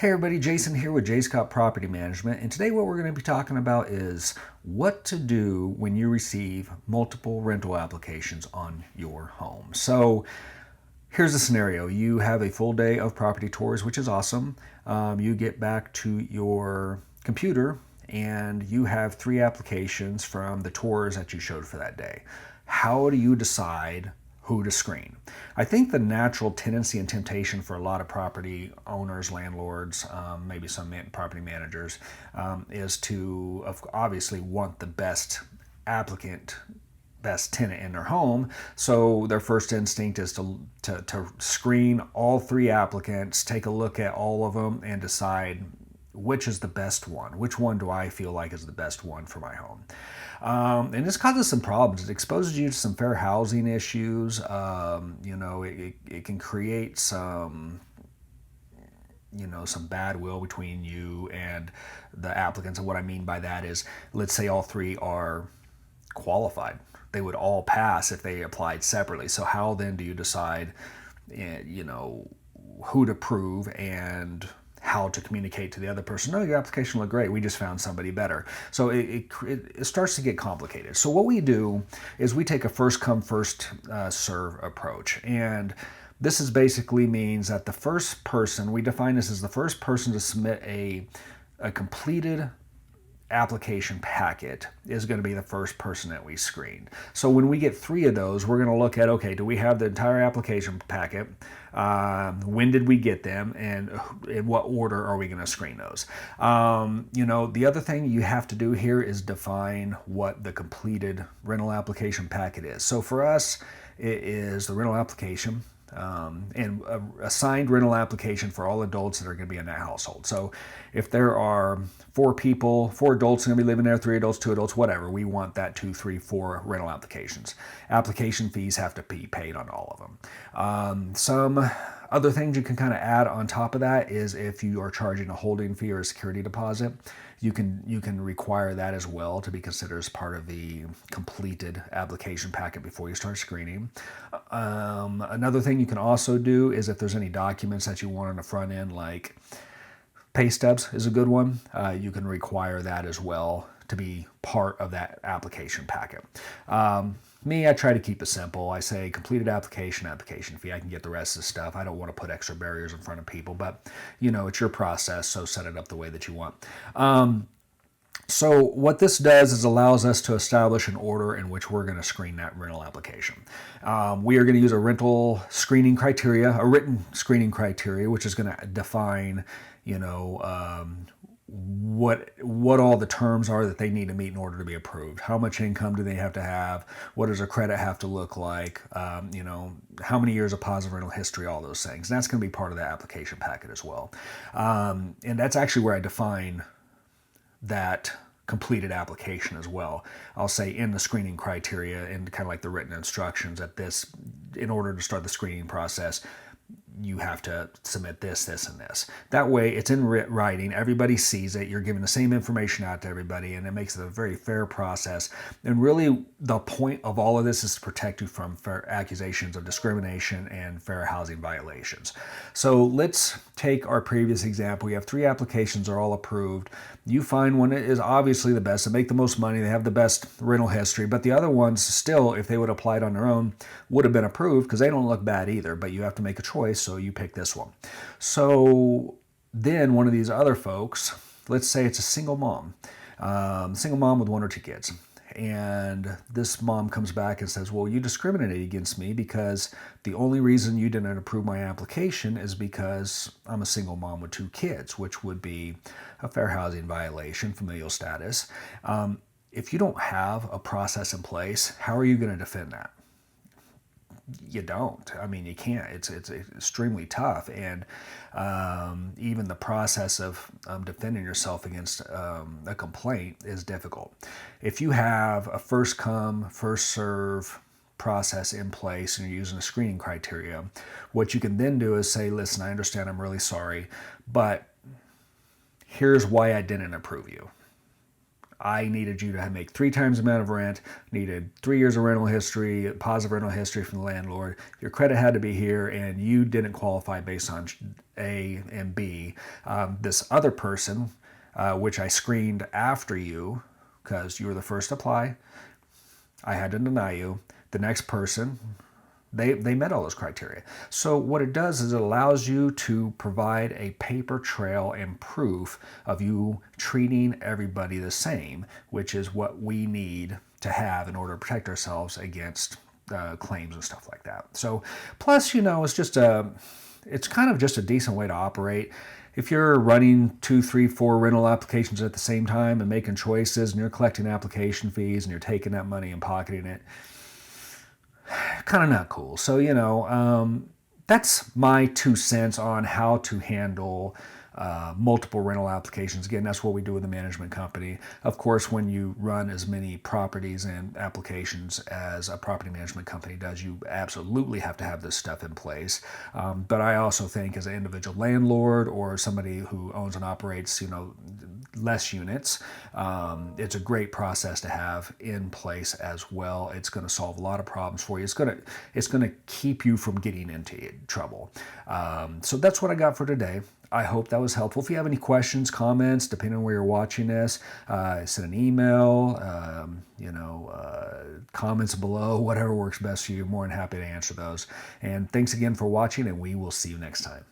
Hey everybody, Jason here with J Scott Property Management, and today what we're going to be talking about is what to do when you receive multiple rental applications on your home. So here's the scenario. You have a full day of property tours, which is awesome. You get back to your computer and you have 3 applications from the tours that you showed for that day. How do you decide who to screen? I think the natural tendency and temptation for a lot of property owners, landlords, maybe some property managers, is to obviously want the best applicant, best tenant in their home. So their first instinct is to screen all 3 applicants, take a look at all of them, and decide which is the best one. Which one do I feel like is the best one for my home? And this causes some problems. It exposes you to some fair housing issues. It can create some some bad will between you and the applicants. And what I mean by that is, let's say all 3 are qualified. They would all pass if they applied separately. So how then do you decide, who to prove and how to communicate to the other person? No, your application looked great. We just found somebody better. So it starts to get complicated. So what we do is we take a first come, first serve approach. And this is basically means that the first person, we define this as the first person to submit a completed application packet is going to be the first person that we screen. So when we get 3 of those, we're going to look at, okay, do we have the entire application packet? When did we get them? And in what order are we going to screen those? The other thing you have to do here is define what the completed rental application packet is. So for us, it is the rental application, and a signed rental application for all adults that are going to be in that household. So if there are 4 people, 4 adults going to be living there, 3 adults, 2 adults, whatever, we want that 2, 3, 4 rental applications. Application fees have to be paid on all of them. Some other things you can kind of add on top of that is if you are charging a holding fee or a security deposit, you can require that as well to be considered as part of the completed application packet before you start screening. Another thing you can also do is if there's any documents that you want on the front end, like pay stubs is a good one. You can require that as well to be part of that application packet. I try to keep it simple. I say completed application, application fee. I can get the rest of the stuff. I don't want to put extra barriers in front of people, but it's your process, so set it up the way that you want. So what this does is allows us to establish an order in which we're going to screen that rental application. We are going to use a rental screening criteria, a written screening criteria, which is going to define, what all the terms are that they need to meet in order to be approved. How much income do they have to have? What does their credit have to look like? How many years of positive rental history, all those things. And that's going to be part of the application packet as well. And that's actually where I define that completed application as well. I'll say in the screening criteria and kind of like the written instructions that in order to start the screening process, you have to submit this, this, and this. That way it's in writing. Everybody sees it. You're giving the same information out to everybody, and it makes it a very fair process. And really the point of all of this is to protect you from fair accusations of discrimination and fair housing violations. So let's take our previous example. We have 3 applications are all approved. You find one that is obviously the best. They make the most money. They have the best rental history. But the other ones still, if they would have applied on their own, would have been approved because they don't look bad either. But you have to make a choice, so you pick this one. So then one of these other folks, let's say it's a single mom with 1 or 2 kids. And this mom comes back and says, well, you discriminated against me because the only reason you didn't approve my application is because I'm a single mom with 2 kids, which would be a fair housing violation, familial status. If you don't have a process in place, how are you going to defend that? You don't. I mean, you can't. It's extremely tough, and even the process of defending yourself against a complaint is difficult. If you have a first come, first serve process in place and you're using a screening criteria, what you can then do is say, listen, I understand, I'm really sorry, but here's why I didn't approve you. I needed you to make 3 times the amount of rent, needed 3 years of rental history, positive rental history from the landlord. Your credit had to be here, and you didn't qualify based on A and B. This other person, which I screened after you because you were the first to apply, I had to deny you. The next person, they met all those criteria. So what it does is it allows you to provide a paper trail and proof of you treating everybody the same, which is what we need to have in order to protect ourselves against claims and stuff like that. So plus, it's kind of just a decent way to operate. If you're running 2, 3, 4 rental applications at the same time and making choices, and you're collecting application fees and you're taking that money and pocketing it, kind of not cool. So, that's my 2 cents on how to handle multiple rental applications. Again, that's what we do with the management company. Of course, when you run as many properties and applications as a property management company does, you absolutely have to have this stuff in place. But I also think as an individual landlord or somebody who owns and operates, less units, it's a great process to have in place as well. It's going to solve a lot of problems for you. It's going to keep you from getting into trouble. So that's what I got for today. I hope that was helpful. If you have any questions, comments, depending on where you're watching this, send an email, comments below, whatever works best for you. More than happy to answer those. And thanks again for watching, and we will see you next time.